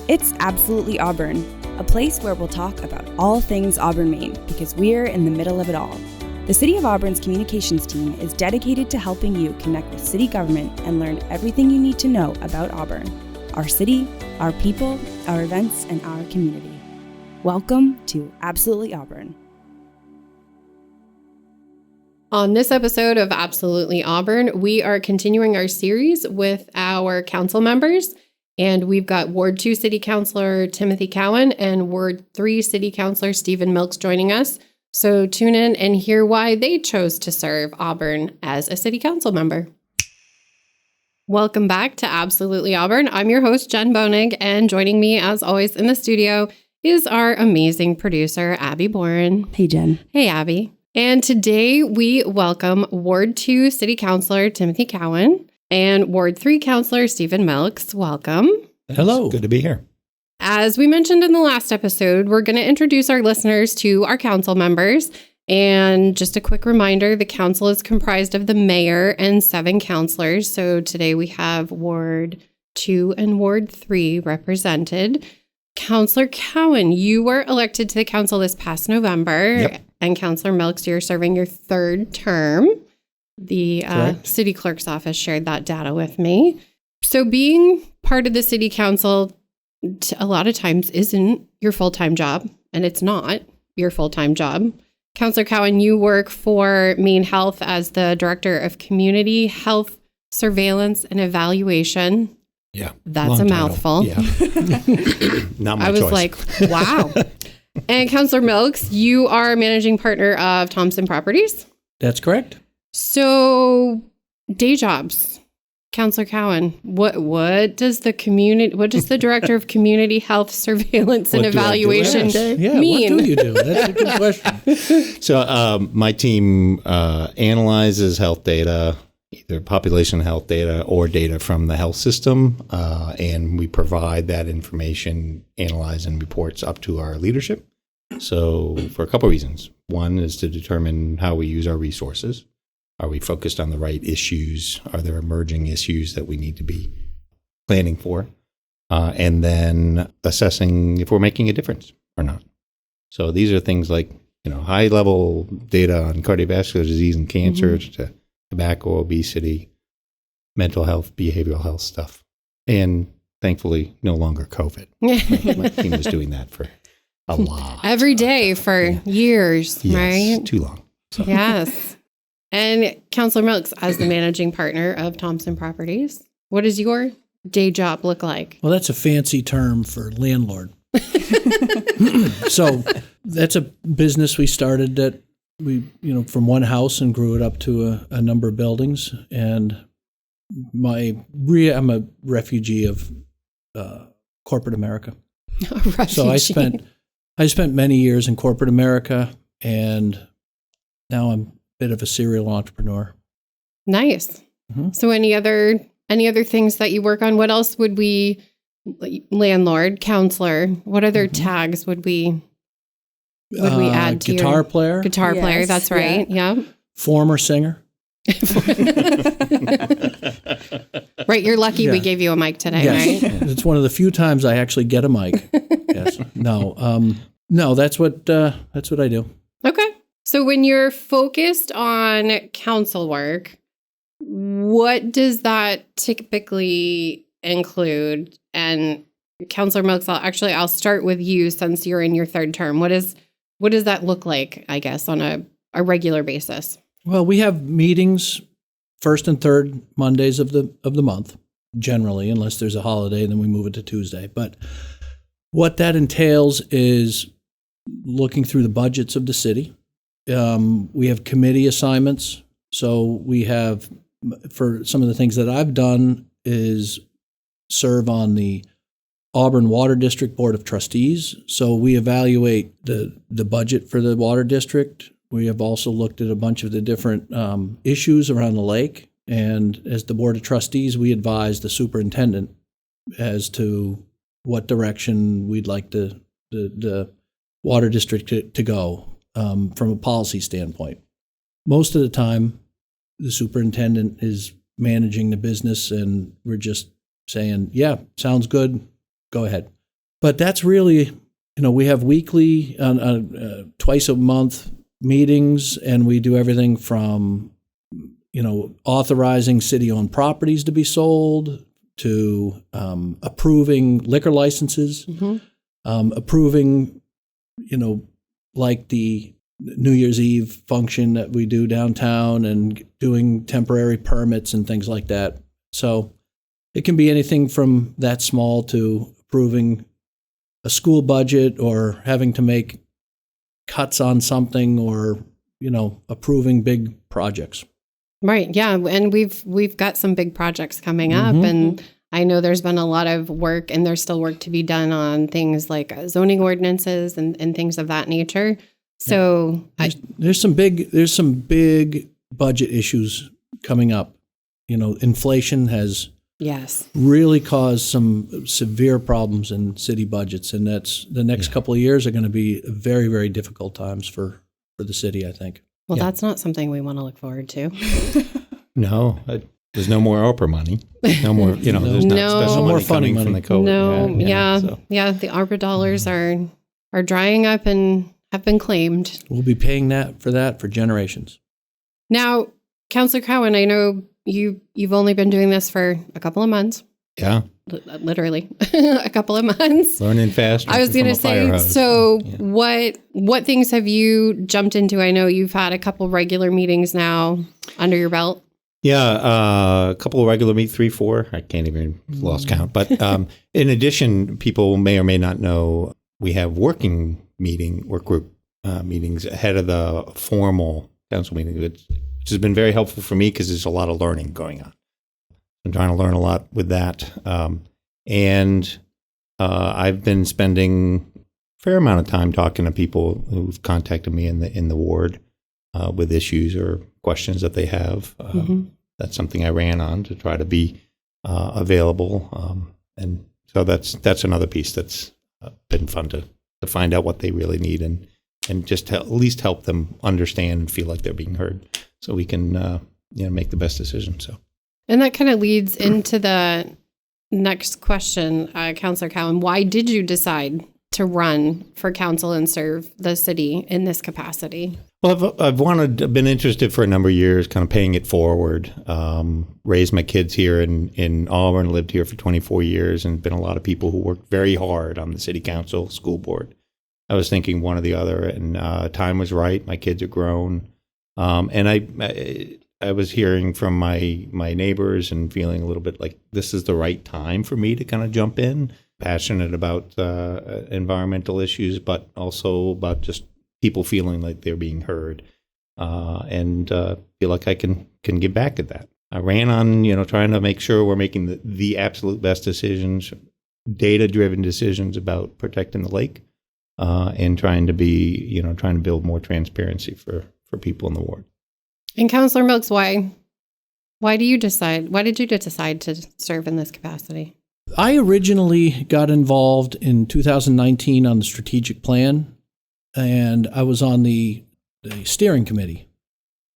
It's Absolutely Auburn, a place where we'll talk about all things Auburn, Maine, because we're in the middle of it all. The City of Auburn's communications team is dedicated to helping you connect with city government and learn everything you need to know about Auburn, our city, our people, our events, and our community. Welcome to Absolutely Auburn. On this episode of Absolutely Auburn, we are continuing our series with our council members, and we've got Ward 2 City Councilor Timothy Cowan and Ward 3 City Councilor Stephen Milks joining us. So tune in and hear why they chose to serve Auburn as a city council member. Welcome back to Absolutely Auburn. I'm your host, Jenn Bonig, and joining me as always in the studio is our amazing producer, Abby Boren. Hey, Jen. Hey, Abby. And today we welcome Ward 2 City Councilor Timothy Cowan and Ward 3 Councilor Stephen Milks. Welcome. Hello. Good to be here. As we mentioned in the last episode, we're going to introduce our listeners to our council members. And just a quick reminder, the council is comprised of the mayor and 7 councilors. So today we have Ward 2 and Ward 3 represented. Councilor Cowan, you were elected to the council this past November. Yep. And Councilor Milks, you're serving your 3rd term. The city clerk's office shared that data with me. So being part of the city council a lot of times isn't your full-time job, and it's not your full-time job. Councilor Cowan, you work for Maine Health as the Director of Community Health Surveillance and Evaluation. Yeah. That's a mouthful. Yeah. Not my I was choice. like, wow. And Councilor Milks, you are managing partner of Thompson Properties. That's correct. So, day jobs. Councilor Cowan, what does the Director of Community Health Surveillance and Evaluation mean? What do you do? That's a good question. So my team analyzes health data, either population health data or data from the health system, and we provide that information, analyze and reports up to our leadership. So for a couple of reasons. One is to determine how we use our resources. Are we focused on the right issues? Are there emerging issues that we need to be planning for? And then assessing if we're making a difference or not. So these are things like, high level data on cardiovascular disease and cancer, to tobacco, obesity, mental health, behavioral health stuff. And thankfully, no longer COVID. My team was doing that for a lot. Every day for years, yes, right? Too long. So. Yes. And Councilor Milks, as the managing partner of Thompson Properties, what does your day job look like? Well, that's a fancy term for landlord. So that's a business we started that we, from one house and grew it up to a number of buildings. And I'm a refugee of corporate America. So I spent many years in corporate America, and now I'm bit of a serial entrepreneur. Nice. Mm-hmm. So any other things that you work on? What else would we, landlord, counselor, what other tags would we add to guitar player? Guitar player, that's right. Yeah. Former singer. Right, you're lucky we gave you a mic today, yes. right? It's one of the few times I actually get a mic. Yes. No, that's what I do. Okay. So when you're focused on council work, what does that typically include? And Councilor Milks, I'll start with you since you're in your 3rd term. What does that look like, I guess, on a regular basis? Well, we have meetings 1st and 3rd Mondays of the month, generally, unless there's a holiday, then we move it to Tuesday. But what that entails is looking through the budgets of the city. We have committee assignments. So we have, for some of the things that I've done, is serve on the Auburn Water District Board of Trustees. So we evaluate the budget for the water district. We have also looked at a bunch of the different issues around the lake. And as the Board of Trustees, we advise the superintendent as to what direction we'd like the water district to go. From a policy standpoint. Most of the time, the superintendent is managing the business and we're just saying, yeah, sounds good, go ahead. But that's really, we have weekly, twice a month meetings, and we do everything from, authorizing city-owned properties to be sold to approving liquor licenses, approving, like the New Year's Eve function that we do downtown and doing temporary permits and things like that. So it can be anything from that small to approving a school budget or having to make cuts on something or, approving big projects. Right. Yeah. And we've got some big projects coming up, and I know there's been a lot of work, and there's still work to be done on things like zoning ordinances and things of that nature. So there's some big budget issues coming up. Inflation has really caused some severe problems in city budgets, and that's the next couple of years are going to be very, very difficult times for the city, I think. Well, that's not something we want to look forward to. No, there's no more ARPA money. No more, there's not special money coming from the COVID. The ARPA dollars are drying up and have been claimed. We'll be paying for that for generations. Now, Councilor Cowan, I know you've only been doing this for a couple of months. Yeah. Literally a couple of months. Learning fast. I was going to say, so what things have you jumped into? I know you've had a couple regular meetings now under your belt. Yeah, a couple of regular 3, 4. I can't even lost count. But in addition, people may or may not know we have work group meetings ahead of the formal council meeting, which has been very helpful for me because there's a lot of learning going on. I'm trying to learn a lot with that. And I've been spending a fair amount of time talking to people who've contacted me in the ward with issues or questions that they have. That's something I ran on to try to be available. And so that's another piece that's been fun to find out what they really need and just to at least help them understand and feel like they're being heard so we can make the best decision. So. And that kind of leads into the next question, Councilor Cowan. Why did you decide to run for council and serve the city in this capacity? Well, I've been interested for a number of years, kind of paying it forward. Raised my kids here in Auburn, lived here for 24 years, and been a lot of people who worked very hard on the city council, school board. I was thinking one or the other, and time was right. My kids are grown, and I was hearing from my neighbors and feeling a little bit like this is the right time for me to kind of jump in. Passionate about environmental issues, but also about just people feeling like they're being heard, and feel like I can give back at that. I ran on, trying to make sure we're making the absolute best decisions, data-driven decisions about protecting the lake, and trying to build more transparency for people in the ward. And Councilor Milks, why did you decide to serve in this capacity? I originally got involved in 2019 on the strategic plan, and I was on the steering committee.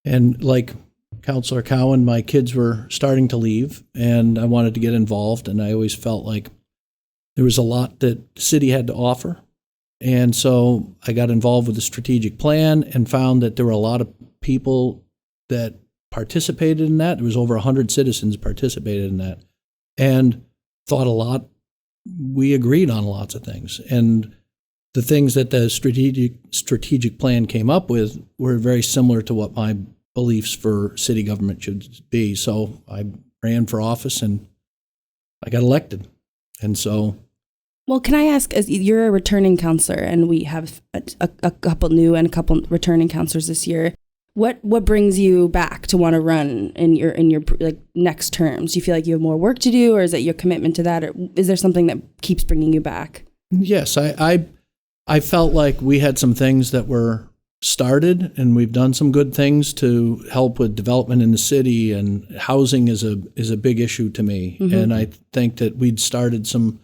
And like Councilor Cowan, my kids were starting to leave, and I wanted to get involved, and I always felt like there was a lot that the city had to offer. And so I got involved with the strategic plan and found that there were a lot of people that participated in that. There was over 100 citizens participated in that and thought a lot. We agreed on lots of things. And the things that the strategic plan came up with were very similar to what my beliefs for city government should be. So I ran for office and I got elected. And so... Well, can I ask, as you're a returning counselor and we have a couple new and a couple returning counselors this year, what brings you back to want to run in your like next terms? Do you feel like you have more work to do, or is it your commitment to that, or is there something that keeps bringing you back? Yes, I felt like we had some things that were started, and we've done some good things to help with development in the city, and housing is a big issue to me. Mm-hmm. And I think that we'd started some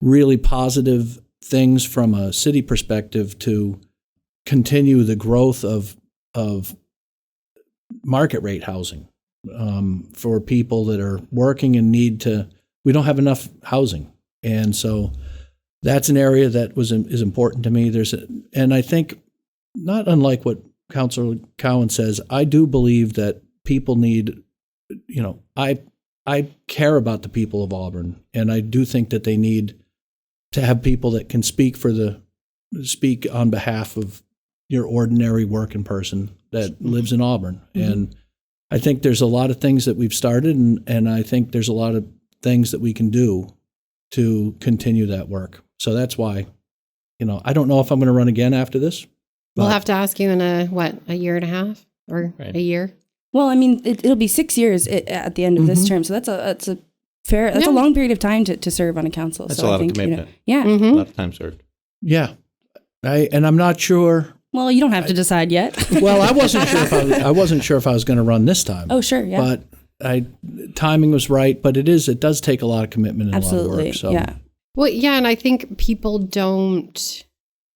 really positive things from a city perspective to continue the growth of market rate housing for people that are working and we don't have enough housing. And so that's an area that is important to me. And I think, not unlike what Councilor Cowan says, I do believe that people need, I care about the people of Auburn, and I do think that they need to have people that can speak on behalf of your ordinary working person that lives in Auburn. Mm-hmm. And I think there's a lot of things that we've started, and I think there's a lot of things that we can do to continue that work. So that's why, I don't know if I'm going to run again after this. We'll have to ask you in a year and a half or a year. Well, I mean, it'll be 6 years at the end of this term, so that's a long period of time to serve on a council. That's so a lot I think, of commitment. Yeah, a lot of time served. Yeah, and I'm not sure. Well, you don't have to decide yet. Well, I wasn't sure if I was going to run this time. Oh, sure, yeah. But timing was right. But it does take a lot of commitment and Absolutely, a lot of work. So. Yeah. Well, yeah, and I think people don't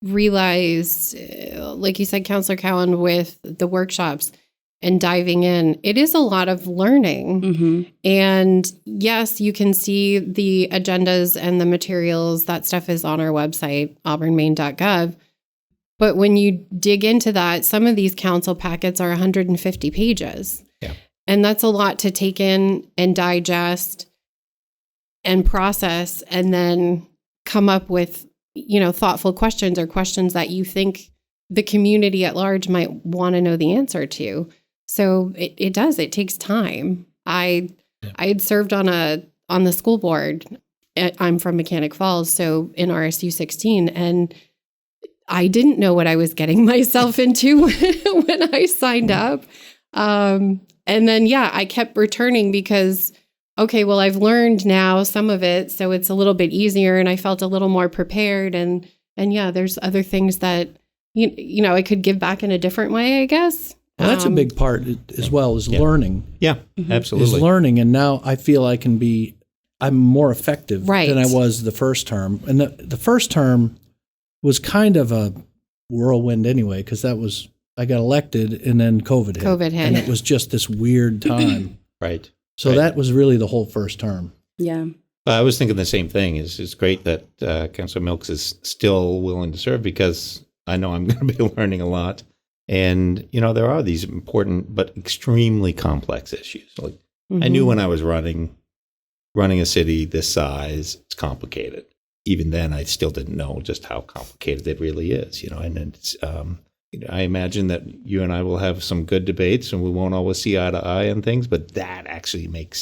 realize, like you said, Councilor Cowan, with the workshops and diving in, it is a lot of learning. Mm-hmm. And yes, you can see the agendas and the materials. That stuff is on our website, auburnmaine.gov. But when you dig into that, some of these council packets are 150 pages. Yeah. And that's a lot to take in and digest and process, and then come up with, thoughtful questions or questions that you think the community at large might want to know the answer to. So it takes time. I had served on the school board. I'm from Mechanic Falls, so in RSU 16, and I didn't know what I was getting myself into when I signed up. And then, I kept returning because, okay, well, I've learned now some of it, so it's a little bit easier, and I felt a little more prepared. And there's other things that, I could give back in a different way, I guess. Well, that's a big part as well, is learning. Yeah, absolutely. Is learning, and now I feel I'm more effective than I was the first term. And the first term was kind of a whirlwind anyway, because I got elected and then COVID hit. And it was just this weird time. Right. So that was really the whole first term. Yeah. I was thinking the same thing. It's great that Councilor Milks is still willing to serve, because I know I'm going to be learning a lot. And, there are these important but extremely complex issues. Like, I knew when I was running a city this size, it's complicated. Even then, I still didn't know just how complicated it really is, and it's, I imagine that you and I will have some good debates, and we won't always see eye to eye on things, but that actually means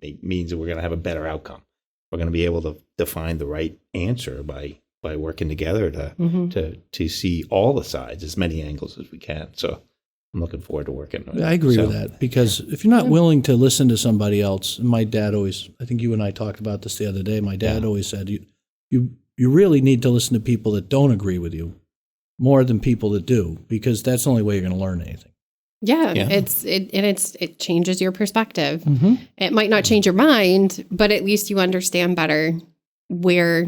that we're going to have a better outcome. We're going to be able to find the right answer by working together to see all the sides, as many angles as we can. So I'm looking forward to working on it. I agree with that, because if you're not willing to listen to somebody else, and my dad always, I think you and I talked about this the other day, my dad always said, you really need to listen to people that don't agree with you more than people that do, because that's the only way you're going to learn anything. Yeah. It changes your perspective. Mm-hmm. It might not change your mind, but at least you understand better where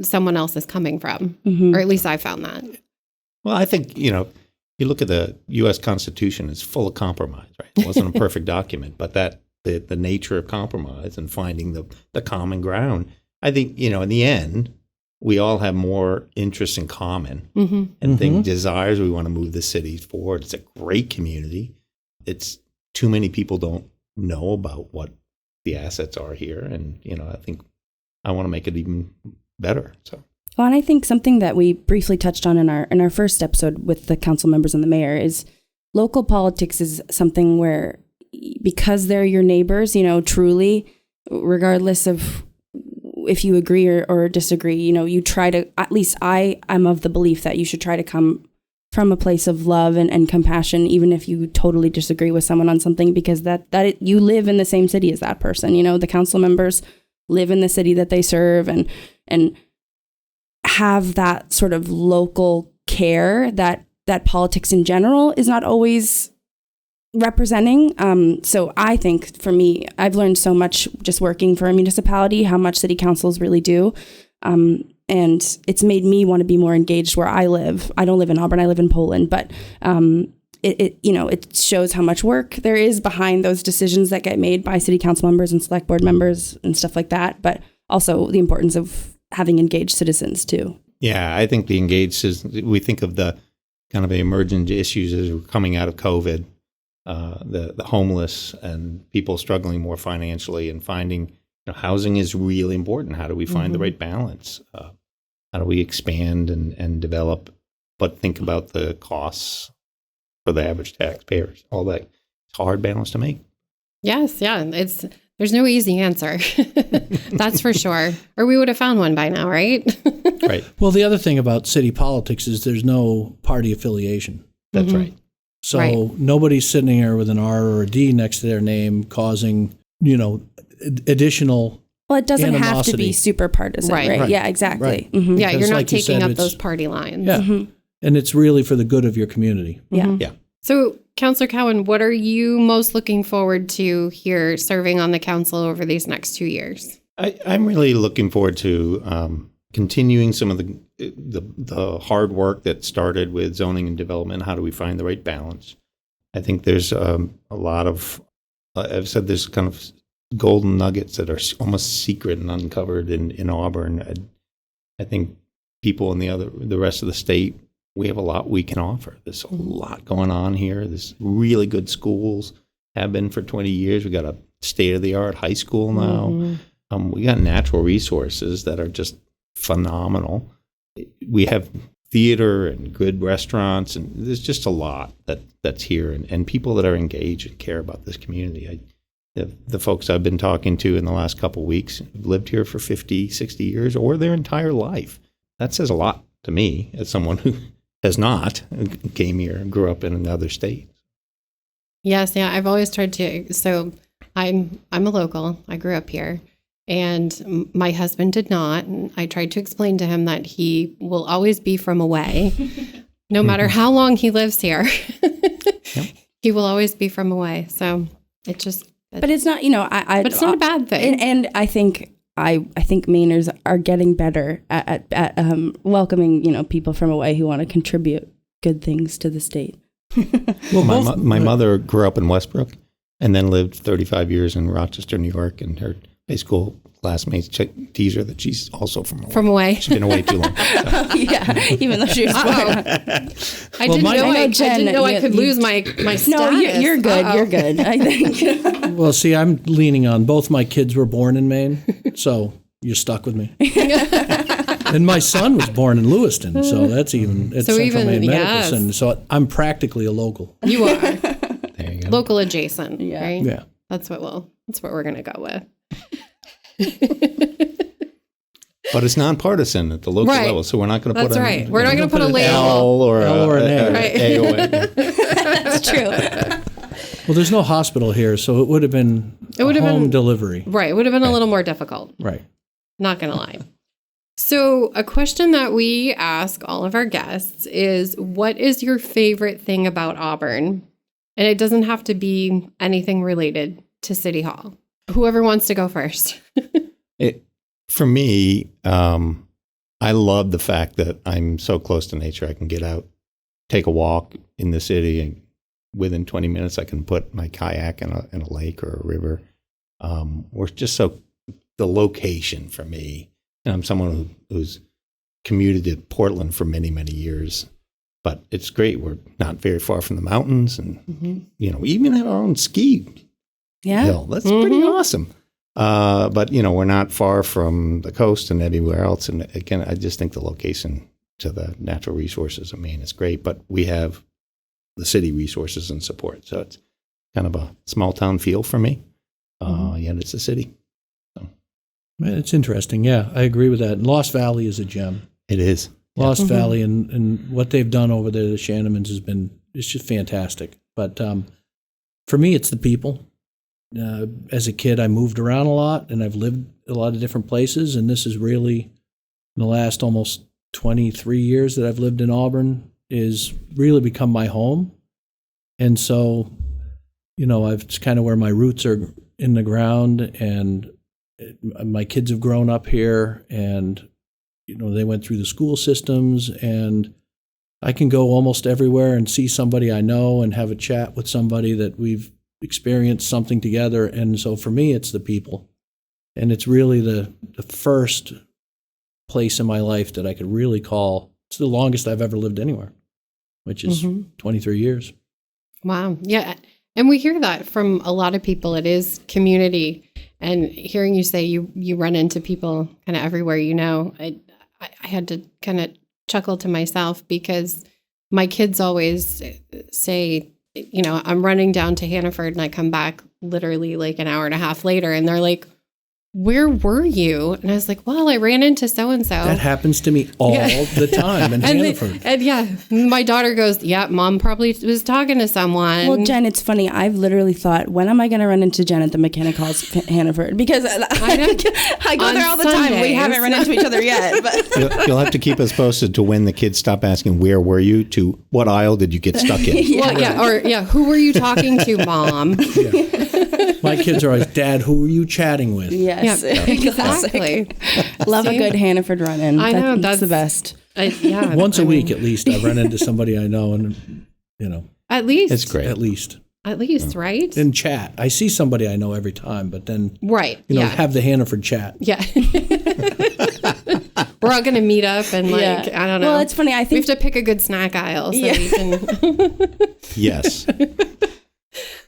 someone else is coming from, or at least I found that. Well, I think, you look at the U.S. Constitution, it's full of compromise, right? It wasn't a perfect document, but the nature of compromise and finding the common ground, I think, in the end, we all have more interests in common and desires. We want to move the city forward. It's a great community. It's too many people don't know about what the assets are here. And, I think I want to make it even better. So. Well, and I think something that we briefly touched on in our first episode with the council members and the mayor is local politics is something where, because they're your neighbors, truly, regardless of if you agree or disagree, you try to, at least I'm of the belief that you should try to come from a place of love and compassion, even if you totally disagree with someone on something, because you live in the same city as that person. The council members live in the city that they serve and have that sort of local care that politics in general is not always representing. So I think for me, I've learned so much just working for a municipality, how much city councils really do. And it's made me want to be more engaged where I live. I don't live in Auburn, I live in Poland, but it shows how much work there is behind those decisions that get made by city council members and select board members and stuff like that. But also the importance of having engaged citizens too. Yeah, I think the engaged we think of the kind of emergent issues as we're coming out of COVID, the homeless and people struggling more financially and finding housing is really important. How do we find the right balance? How do we expand and develop, but think about the costs for the average taxpayers? All that. It's a hard balance to make. Yes, yeah. There's no easy answer. That's for sure. Or we would have found one by now, right? Right. Well, the other thing about city politics is there's no party affiliation. That's right. So nobody's sitting here with an R or a D next to their name causing, additional. Well, it doesn't have to animosity. be super partisan, right? Yeah, exactly. Right. Mm-hmm. Yeah, you're Because not like you taking said, up it's- those party lines. Yeah. And it's really for the good of your community. Yeah. Yeah. So, Councilor Cowan, what are you most looking forward to here serving on the council over these next 2 years? I'm really looking forward to continuing some of the hard work that started with zoning and development. How do we find the right balance? I think there's a lot of, I've said there's kind of golden nuggets that are almost secret and uncovered in Auburn. I think people in the rest of the state, we have a lot we can offer. There's a lot going on here. There's really good schools, have been for 20 years. We got a state-of-the-art high school now. We got natural resources that are just phenomenal. We have theater and good restaurants, and there's just a lot that's here, and people that are engaged and care about this community. The folks I've been talking to in the last couple of weeks have lived here for 50, 60 years or their entire life. That says a lot to me as someone who has not, came here and grew up in another state. Yes, yeah. I've always tried to. So I'm a local. I grew up here, and my husband did not. And I tried to explain to him that he will always be from away, no matter how long he lives here. He will always be from away. So it just. But it's not, But it's not a bad thing. And I think Mainers are getting better at welcoming, people from away who want to contribute good things to the state. Well, my mother grew up in Westbrook and then lived 35 years in Rochester, New York, and her high school classmates tease her that she's also from away. From away. She's been away too long. So. Yeah, even though she was I didn't know I could lose my status. No, you're good. Uh-oh. You're good, I think. Well, see, I'm leaning on both my kids were born in Maine, so you're stuck with me. And my son was born in Lewiston, so that's it's So Central Maine Medical yes. Center. So I'm practically a local. You are There you go. local adjacent, right? Yeah. That's what we're gonna go with. But it's nonpartisan at the local Right. level, so we're not going to put That's right. We're not gonna put a an label. L or an A. Right. A or a. That's true. Well, there's no hospital here, so it would have been home delivery. Right. It would have been a little more difficult. Right. Not gonna lie. So a question that we ask all of our guests is, what is your favorite thing about Auburn? And it doesn't have to be anything related to City Hall. Whoever wants to go first. For me, I love the fact that I'm so close to nature. I can get out, take a walk in the city, and within 20 minutes, I can put my kayak in a lake or a river. We're just the location for me. And I'm someone who's commuted to Portland for many, many years. But it's great. We're not very far from the mountains, and we even have our own ski hill. That's pretty awesome. But we're not far from the coast and everywhere else. And again, I just think the location to the natural resources of Maine is great. But we have the city resources and support, so it's kind of a small town feel for me. Yet it's a city. So. It's interesting. Yeah, I agree with that. And Lost Valley is a gem. It is. Lost Valley and what they've done over there, the Shannomans, it's just fantastic. But for me, it's the people. As a kid, I moved around a lot, and I've lived a lot of different places. And this is really, in the last almost 23 years that I've lived in Auburn, is really become my home. And so, it's kind of where my roots are in the ground, and my kids have grown up here, and they went through the school systems, and I can go almost everywhere and see somebody I know and have a chat with somebody that we've experienced something together. And so for me, it's the people. And it's really the first place in my life that I could really call. It's the longest I've ever lived anywhere, which is 23 years. Wow. Yeah. And we hear that from a lot of people. It is community. And hearing you say you run into people kind of everywhere, I had to kind of chuckle to myself because my kids always say, I'm running down to Hannaford and I come back literally like an hour and a half later and they're like, where were you? And I was like, well, I ran into so-and-so. That happens to me all the time in Hannaford. My daughter goes, yeah, Mom probably was talking to someone. Well, Jen, it's funny. I've literally thought, when am I going to run into Jen at the Mechanic Halls Hannaford? Because I go there all the time. We haven't run into each other yet. But You'll have to keep us posted to when the kids stop asking, where were you, to what aisle did you get stuck in? Well, who were you talking to, Mom? My kids are always, Dad, who are you chatting with? Yes, exactly. Love a good Hannaford run-in. I know. That's the best. Once a week, at least, I run into somebody I know and, At least. It's great. At least, right? And chat. I see somebody I know every time, but then, have the Hannaford chat. Yeah. We're all going to meet up and I don't know. Well, it's funny. I think we have to pick a good snack aisle so we can. Yes.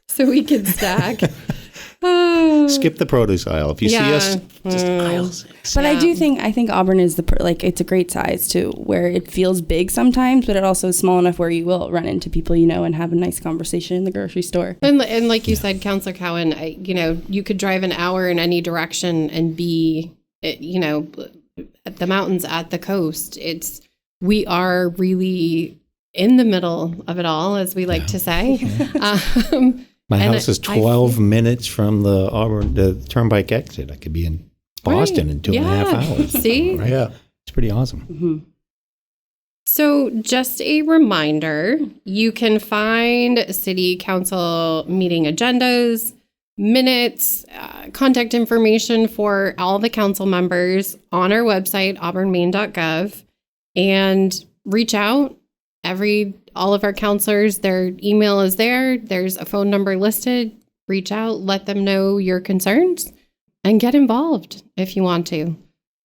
So we can stack. Skip the produce aisle. If you see us, just aisle 6. But I think Auburn is it's a great size too, where it feels big sometimes, but it also is small enough where you will run into people and have a nice conversation in the grocery store. And like you said, Councilor Cowan, you could drive an hour in any direction and be, at the mountains, at the coast. We are really in the middle of it all, as we like to say. My house is 12 minutes from the Turnpike exit. I could be in Boston in 2.5 hours. See? Right? Yeah. It's pretty awesome. Mm-hmm. So just a reminder, you can find city council meeting agendas, minutes, contact information for all the council members on our website, auburnmaine.gov, and reach out. All of our counselors, their email is there. There's a phone number listed. Reach out, let them know your concerns, and get involved if you want to.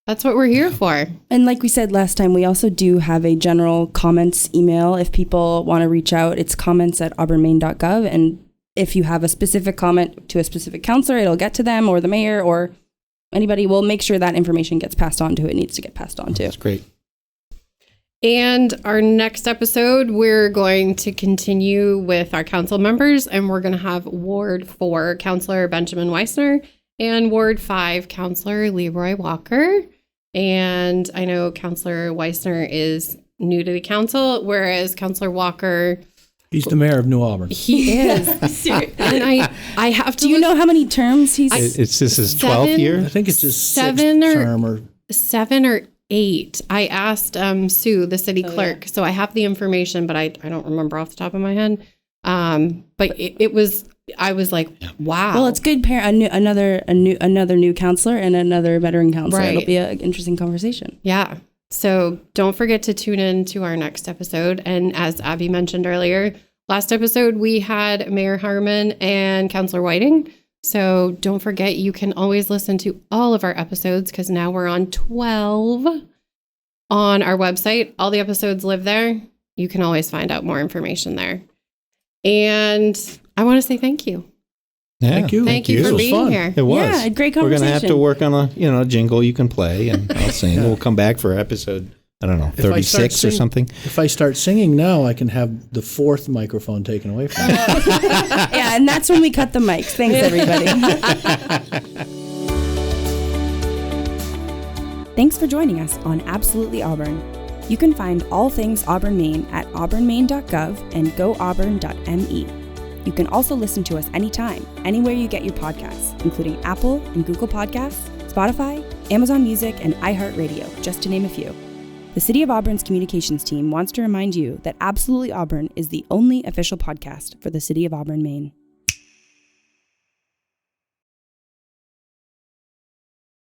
That's what we're here for. And like we said last time, we also do have a general comments email. If people want to reach out, it's comments@auburnmaine.gov. And if you have a specific comment to a specific counselor, it'll get to them or the mayor or anybody. We'll make sure that information gets passed on to who it needs to get passed on to. That's great. And our next episode, we're going to continue with our council members, and we're going to have Ward 4, Councilor Benjamin Weissner, and Ward 5, Councilor Leroy Walker. And I know Councilor Weissner is new to the council, whereas Councilor Walker... He's the mayor of New Auburn. He is. And I have to... Do you know how many terms he's... This is his 12th year? I think it's his 6th term or... 7 or 8. I asked Sue, the city clerk, so I have the information, but I don't remember off the top of my head. But it was, I was like, wow. Well, it's good. Another new counselor and another veteran counselor. Right. It'll be an interesting conversation. Yeah. So don't forget to tune in to our next episode. And as Abby mentioned earlier, last episode we had Mayor Harmon and Councilor Whiting. So don't forget, you can always listen to all of our episodes because now we're on 12 on our website. All the episodes live there. You can always find out more information there. And I want to say thank you. Yeah, Thank you for being here. It was. Yeah, a great conversation. We're going to have to work on a jingle you can play, and I'll sing. We'll come back for episode, 36 or something. If I start singing now, I can have the 4th microphone taken away from me. Yeah, and that's when we cut the mics. Thanks, everybody. Thanks for joining us on Absolutely Auburn. You can find all things Auburn, Maine at auburnmaine.gov and goauburn.me. You can also listen to us anytime, anywhere you get your podcasts, including Apple and Google Podcasts, Spotify, Amazon Music, and iHeartRadio, just to name a few. The City of Auburn's communications team wants to remind you that Absolutely Auburn is the only official podcast for the City of Auburn, Maine.